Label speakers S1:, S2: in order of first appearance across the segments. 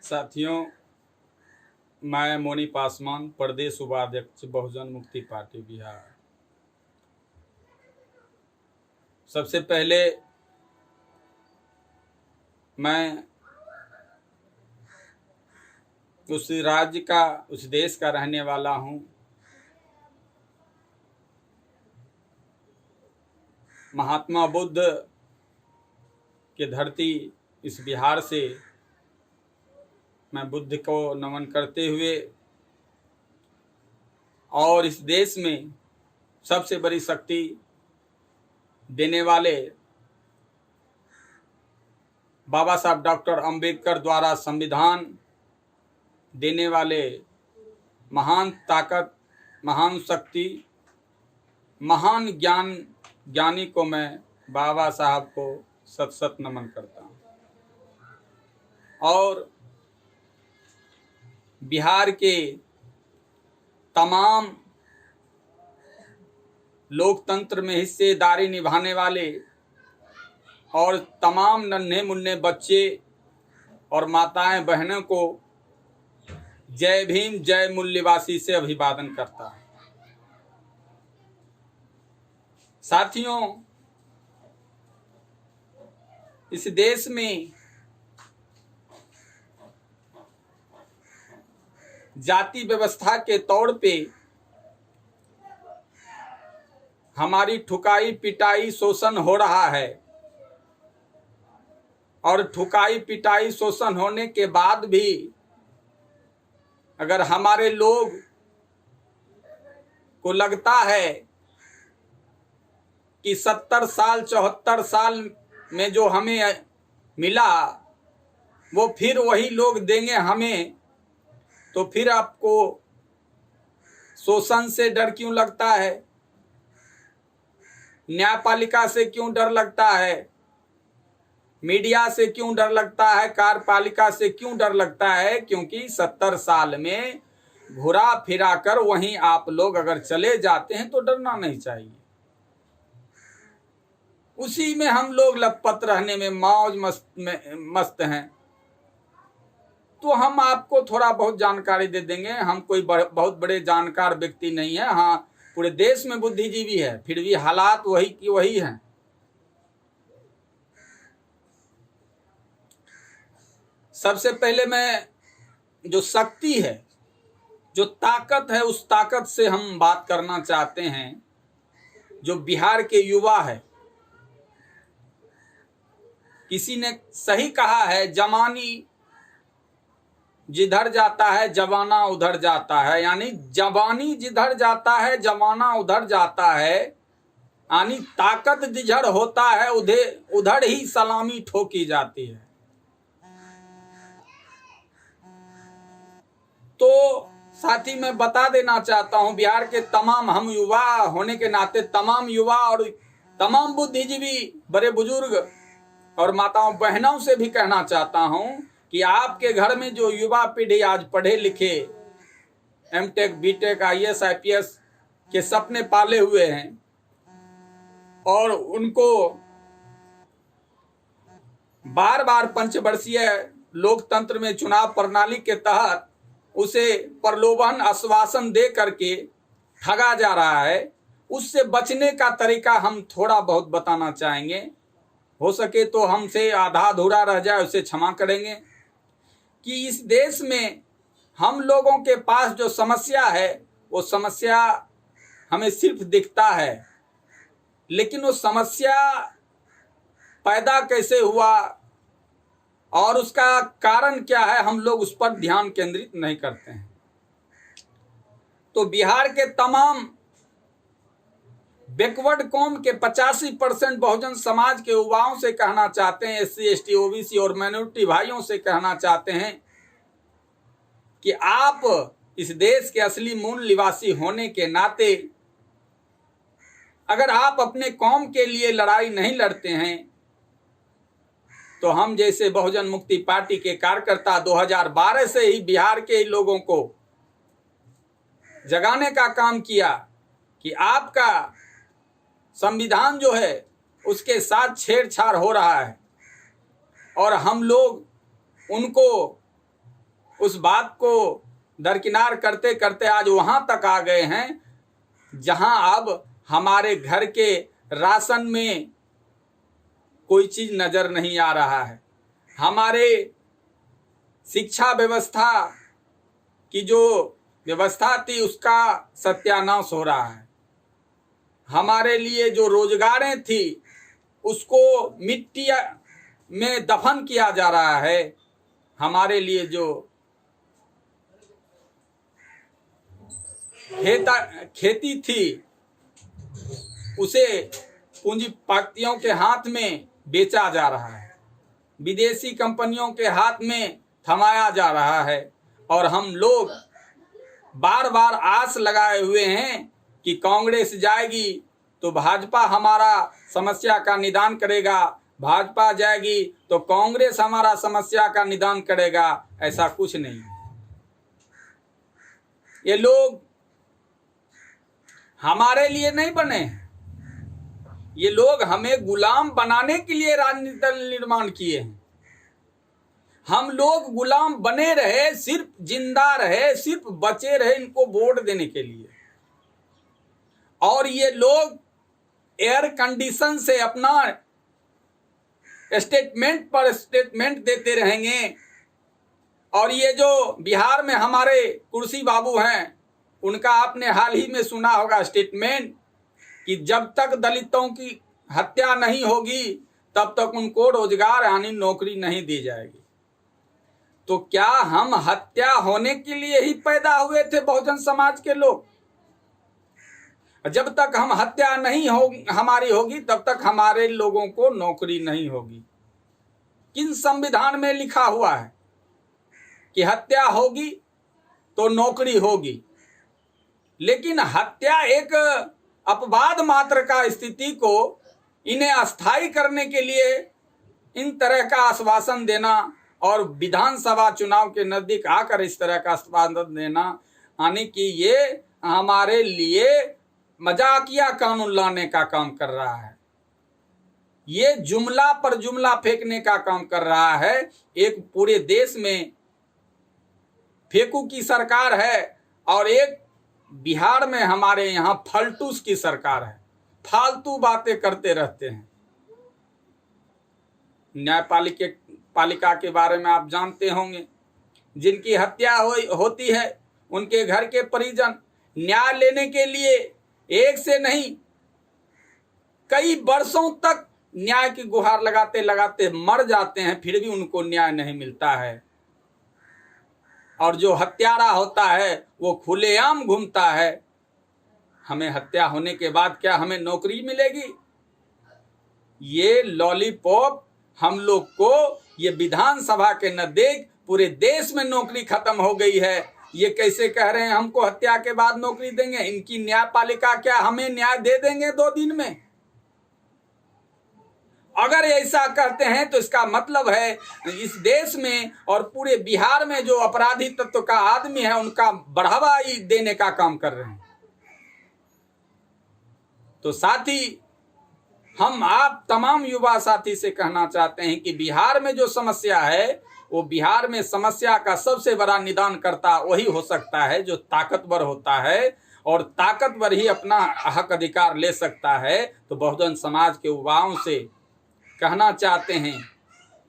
S1: साथियों, मैं मोनी पासवान, प्रदेश उपाध्यक्ष बहुजन मुक्ति पार्टी बिहार। सबसे पहले मैं उस राज्य का, उस देश का रहने वाला हूँ। महात्मा बुद्ध के धरती इस बिहार से मैं बुद्ध को नमन करते हुए और इस देश में सबसे बड़ी शक्ति देने वाले बाबा साहब डॉक्टर अंबेडकर द्वारा संविधान देने वाले महान ताकत, महान शक्ति, महान ज्ञानी को मैं बाबा साहब को सत सत नमन करता हूँ। और बिहार के तमाम लोकतंत्र में हिस्सेदारी निभाने वाले और तमाम नन्हे मुन्ने बच्चे और माताएं बहनों को जय भीम, जय मूल्यवासी से अभिवादन करता है। साथियों, इस देश में जाति व्यवस्था के तौर पे हमारी ठुकाई पिटाई शोषण हो रहा है और ठुकाई पिटाई शोषण होने के बाद भी अगर हमारे लोग को लगता है कि 70 साल 74 साल में जो हमें मिला वो फिर वही लोग देंगे हमें, तो फिर आपको शोषण से डर क्यों लगता है? न्यायपालिका से क्यों डर लगता है? मीडिया से क्यों डर लगता है? कार्यपालिका से क्यों डर लगता है? क्योंकि 70 साल में घुरा फिरा कर वहीं आप लोग अगर चले जाते हैं तो डरना नहीं चाहिए। उसी में हम लोग लपत रहने में मौज मस्त हैं। तो हम आपको थोड़ा बहुत जानकारी दे देंगे। हम कोई बहुत बड़े जानकार व्यक्ति नहीं है। हाँ, पूरे देश में बुद्धिजीवी है, फिर भी हालात वही की वही हैं। सबसे पहले मैं जो शक्ति है, जो ताकत है, उस ताकत से हम बात करना चाहते हैं। जो बिहार के युवा है, किसी ने सही कहा है, जवानी जिधर जाता है जवाना उधर जाता है। यानी जवानी जिधर जाता है जवाना उधर जाता है। यानी ताकत जिधर होता है उधर ही सलामी ठोकी जाती है। तो साथी, मैं बता देना चाहता हूं, बिहार के तमाम, हम युवा होने के नाते तमाम युवा और तमाम बुद्धिजीवी, बड़े बुजुर्ग और माताओं बहनों से भी कहना चाहता हूं कि आपके घर में जो युवा पीढ़ी आज पढ़े लिखे एमटेक, बीटेक, आईएएस, आईपीएस के सपने पाले हुए हैं और उनको बार बार पंचवर्षीय लोकतंत्र में चुनाव प्रणाली के तहत उसे प्रलोभन आश्वासन दे करके ठगा जा रहा है, उससे बचने का तरीका हम थोड़ा बहुत बताना चाहेंगे। हो सके तो हमसे आधा अधूरा रह जाए उसे क्षमा करेंगे। कि इस देश में हम लोगों के पास जो समस्या है वो समस्या हमें सिर्फ दिखता है, लेकिन वो समस्या पैदा कैसे हुआ और उसका कारण क्या है, हम लोग उस पर ध्यान केंद्रित नहीं करते हैं। तो बिहार के तमाम बैकवर्ड कौम के 85% बहुजन समाज के युवाओं से कहना चाहते हैं, एससी, एसटी, ओबीसी और माइनॉरिटी भाइयों से कहना चाहते हैं कि आप इस देश के असली मूल निवासी होने के नाते अगर आप अपने कौम के लिए लड़ाई नहीं लड़ते हैं तो हम जैसे बहुजन मुक्ति पार्टी के कार्यकर्ता 2012 से ही बिहार के लोगों को जगाने का काम किया कि आपका संविधान जो है उसके साथ छेड़छाड़ हो रहा है और हम लोग उनको उस बात को दरकिनार करते करते आज वहां तक आ गए हैं जहां अब हमारे घर के राशन में कोई चीज नजर नहीं आ रहा है। हमारे शिक्षा व्यवस्था की जो व्यवस्था थी उसका सत्यानाश हो रहा है। हमारे लिए जो रोजगारें थी उसको मिट्टी में दफन किया जा रहा है। हमारे लिए जो खेती थी उसे पूंजीपतियों के हाथ में बेचा जा रहा है, विदेशी कंपनियों के हाथ में थमाया जा रहा है। और हम लोग बार बार आस लगाए हुए हैं कि कांग्रेस जाएगी तो भाजपा हमारा समस्या का निदान करेगा, भाजपा जाएगी तो कांग्रेस हमारा समस्या का निदान करेगा। ऐसा कुछ नहीं। ये लोग हमारे लिए नहीं बने हैं, ये लोग हमें गुलाम बनाने के लिए राजनीति दल निर्माण किए हैं। हम लोग गुलाम बने रहे, सिर्फ जिंदा रहे, सिर्फ बचे रहे इनको वोट देने के लिए। और ये लोग एयर कंडीशन से अपना स्टेटमेंट पर स्टेटमेंट देते रहेंगे। और ये जो बिहार में हमारे कुर्सी बाबू हैं, उनका आपने हाल ही में सुना होगा स्टेटमेंट कि जब तक दलितों की हत्या नहीं होगी तब तक उनको रोजगार यानी नौकरी नहीं दी जाएगी। तो क्या हम हत्या होने के लिए ही पैदा हुए थे बहुजन समाज के लोग? जब तक हम हत्या नहीं होगी हमारी होगी तब तक हमारे लोगों को नौकरी नहीं होगी। किन संविधान में लिखा हुआ है कि हत्या होगी तो नौकरी होगी? लेकिन हत्या एक अपवाद मात्र का स्थिति को इन्हें अस्थायी करने के लिए इन तरह का आश्वासन देना और विधानसभा चुनाव के नजदीक आकर इस तरह का आश्वासन देना, यानी कि ये हमारे लिए मजाकिया कानून लाने का काम कर रहा है। ये जुमला पर जुमला फेंकने का काम कर रहा है। एक पूरे देश में फेंकू की सरकार है और एक बिहार में हमारे यहाँ फलटूस की सरकार है। फालतू बातें करते रहते हैं। न्यायपालिका के बारे में आप जानते होंगे, जिनकी हत्या होती है उनके घर के परिजन न्याय लेने के लिए एक से नहीं कई वर्षों तक न्याय की गुहार लगाते लगाते मर जाते हैं, फिर भी उनको न्याय नहीं मिलता है। और जो हत्यारा होता है वो खुलेआम घूमता है। हमें हत्या होने के बाद क्या हमें नौकरी मिलेगी? ये लॉलीपॉप हम लोग को, ये विधानसभा के नजदीक पूरे देश में नौकरी खत्म हो गई है। ये कैसे कह रहे हैं हमको हत्या के बाद नौकरी देंगे? इनकी न्यायपालिका क्या हमें न्याय दे देंगे 2 दिन में? अगर ऐसा करते हैं तो इसका मतलब है इस देश में और पूरे बिहार में जो अपराधी तत्व का आदमी है उनका बढ़ावा ही देने का काम कर रहे हैं। तो साथी, हम आप तमाम युवा साथी से कहना चाहते हैं कि बिहार में जो समस्या है वो बिहार में समस्या का सबसे बड़ा निदान करता वही हो सकता है जो ताकतवर होता है, और ताकतवर ही अपना हक अधिकार ले सकता है। तो बहुजन समाज के युवाओं से कहना चाहते हैं,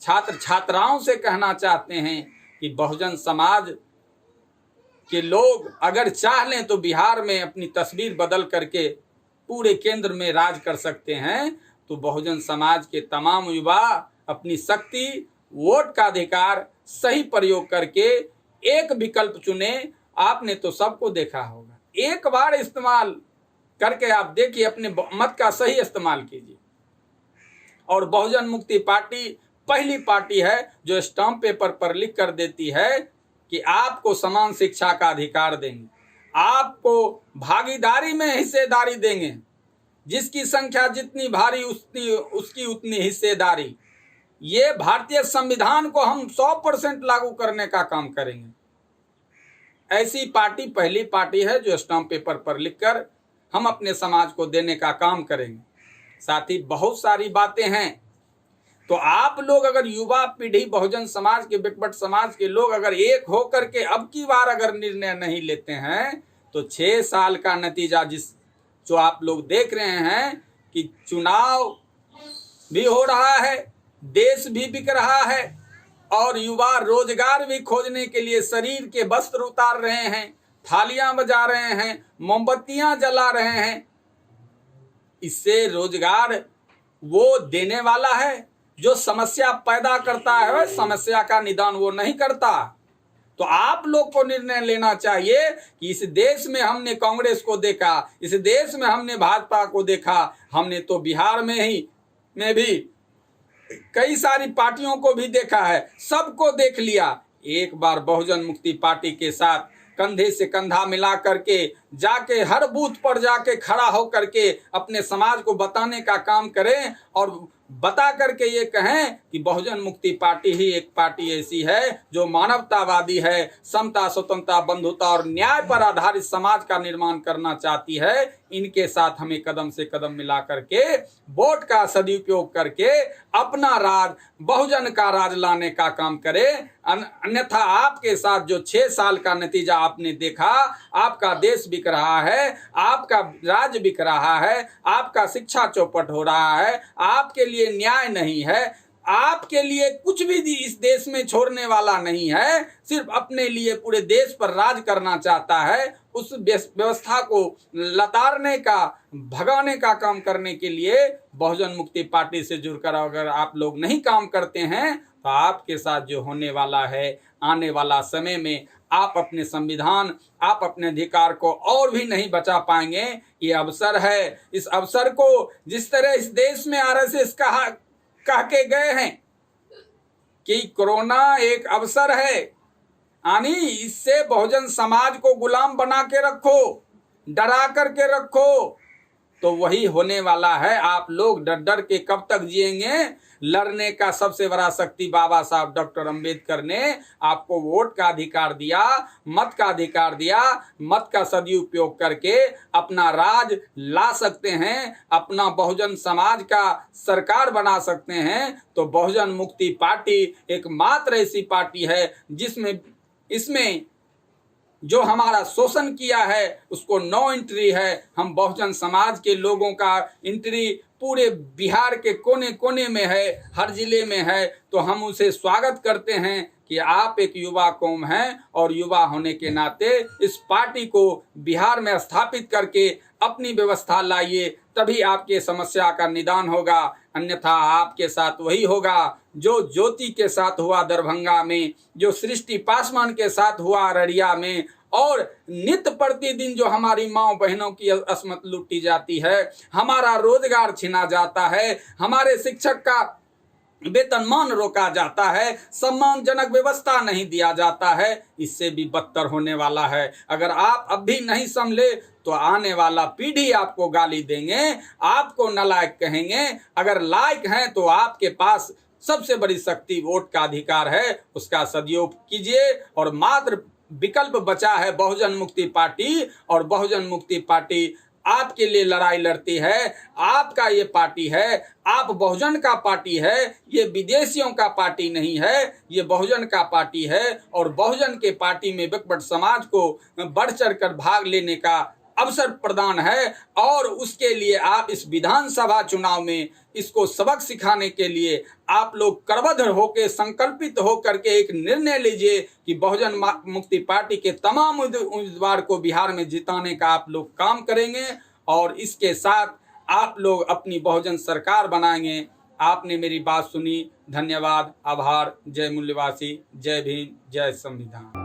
S1: छात्र छात्राओं से कहना चाहते हैं कि बहुजन समाज के लोग अगर चाह लें तो बिहार में अपनी तस्वीर बदल करके पूरे केंद्र में राज कर सकते हैं। तो बहुजन समाज के तमाम युवा अपनी शक्ति, वोट का अधिकार सही प्रयोग करके एक विकल्प चुने। आपने तो सबको देखा होगा, एक बार इस्तेमाल करके आप देखिए, अपने मत का सही इस्तेमाल कीजिए। और बहुजन मुक्ति पार्टी पहली पार्टी है जो स्टाम्प पेपर पर लिख कर देती है कि आपको समान शिक्षा का अधिकार देंगे, आपको भागीदारी में हिस्सेदारी देंगे, जिसकी संख्या जितनी भारी उसकी उतनी हिस्सेदारी। ये भारतीय संविधान को हम 100% लागू करने का काम करेंगे। ऐसी पार्टी पहली पार्टी है जो स्टाम्प पेपर पर लिखकर हम अपने समाज को देने का काम करेंगे। साथ ही बहुत सारी बातें हैं। तो आप लोग अगर युवा पीढ़ी बहुजन समाज के बैकवर्ड समाज के लोग अगर एक हो करके अब की बार अगर निर्णय नहीं लेते हैं तो 6 साल का नतीजा जो आप लोग देख रहे हैं कि चुनाव भी हो रहा है, देश भी बिक रहा है और युवा रोजगार भी खोजने के लिए शरीर के वस्त्र उतार रहे हैं, थालियां बजा रहे हैं, मोमबत्तियां जला रहे हैं। इससे रोजगार वो देने वाला है जो समस्या पैदा करता है, समस्या का निदान वो नहीं करता। तो आप लोग को निर्णय लेना चाहिए कि इस देश में हमने कांग्रेस को देखा, इस देश में हमने भाजपा को देखा, हमने तो बिहार में भी कई सारी पार्टियों को भी देखा है, सबको देख लिया। एक बार बहुजन मुक्ति पार्टी के साथ कंधे से कंधा मिला करके जाके हर बूथ पर जाके खड़ा हो करके अपने समाज को बताने का काम करें और बता करके ये कहें कि बहुजन मुक्ति पार्टी ही एक पार्टी ऐसी है जो मानवतावादी है, समता, स्वतंत्रता, बंधुता और न्याय पर आधारित समाज का निर्माण करना चाहती है। इनके साथ हमें कदम से कदम मिला करके वोट का सदुपयोग करके अपना राज, बहुजन का राज लाने का काम करें। अन्यथा आपके साथ जो 6 साल का नतीजा आपने देखा, आपका देश बिक रहा है, आपका राज्य बिक रहा है, आपका शिक्षा चौपट हो रहा है, आपके लिए न्याय नहीं है, आपके लिए कुछ भी इस देश में छोड़ने वाला नहीं है, सिर्फ अपने लिए पूरे देश पर राज करना चाहता है। उस व्यवस्था को लताड़ने का, भगाने का काम करने के लिए बहुजन मुक्ति पार्टी से जुड़कर अगर आप लोग नहीं काम करते हैं तो आपके साथ जो होने वाला है, आने वाला समय में आप अपने संविधान, आप अपने अधिकार को और भी नहीं बचा पाएंगे। ये अवसर है, इस अवसर को जिस तरह इस देश में आरएसएस कह के गए हैं कि कोरोना एक अवसर है, यानी इससे बहुजन समाज को गुलाम बना के रखो, डरा करके रखो, तो वही होने वाला है। आप लोग डर डर के कब तक जिएंगे? लड़ने का सबसे बड़ा शक्ति बाबा साहब डॉक्टर अंबेडकर ने आपको वोट का अधिकार दिया, मत का अधिकार दिया। मत का सदुपयोग करके अपना राज ला सकते हैं, अपना बहुजन समाज का सरकार बना सकते हैं। तो बहुजन मुक्ति पार्टी एकमात्र ऐसी पार्टी है इसमें जो हमारा शोषण किया है उसको नो एंट्री है। हम बहुजन समाज के लोगों का एंट्री पूरे बिहार के कोने कोने में है, हर जिले में है। तो हम उसे स्वागत करते हैं कि आप एक युवा कौम हैं और युवा होने के नाते इस पार्टी को बिहार में स्थापित करके अपनी व्यवस्था लाइए, तभी आपके समस्या का निदान होगा। अन्यथा आपके साथ वही होगा जो ज्योति के साथ हुआ दरभंगा में, जो सृष्टि पासवान के साथ हुआ अररिया में, और नित्य प्रतिदिन जो हमारी माँ बहनों की अस्मत लूटी जाती है, हमारा रोजगार छीना जाता है, हमारे शिक्षक का वेतनमान रोका जाता है, सम्मानजनक व्यवस्था नहीं दिया जाता है। इससे भी बदतर होने वाला है। अगर आप अब भी नहीं संभले तो आने वाला पीढ़ी आपको गाली देंगे, आपको नालायक कहेंगे। अगर लायक हैं तो आपके पास सबसे बड़ी शक्ति वोट का अधिकार है, उसका सदुपयोग कीजिए। और मात्र विकल्प बचा है बहुजन मुक्ति पार्टी, और बहुजन मुक्ति पार्टी आपके लिए लड़ाई लड़ती है। आपका ये पार्टी है, आप बहुजन का पार्टी है, ये विदेशियों का पार्टी नहीं है, ये बहुजन का पार्टी है। और बहुजन के पार्टी में बैकवर्ड समाज को बढ़ चढ़ कर भाग लेने का अवसर प्रदान है। और उसके लिए आप इस विधानसभा चुनाव में इसको सबक सिखाने के लिए आप लोग करबद्ध होकर, संकल्पित होकर के एक निर्णय लीजिए कि बहुजन मुक्ति पार्टी के तमाम उम्मीदवार को बिहार में जिताने का आप लोग काम करेंगे और इसके साथ आप लोग अपनी बहुजन सरकार बनाएंगे। आपने मेरी बात सुनी, धन्यवाद, आभार। जय मूल्यवासी, जय भीम, जय संविधान।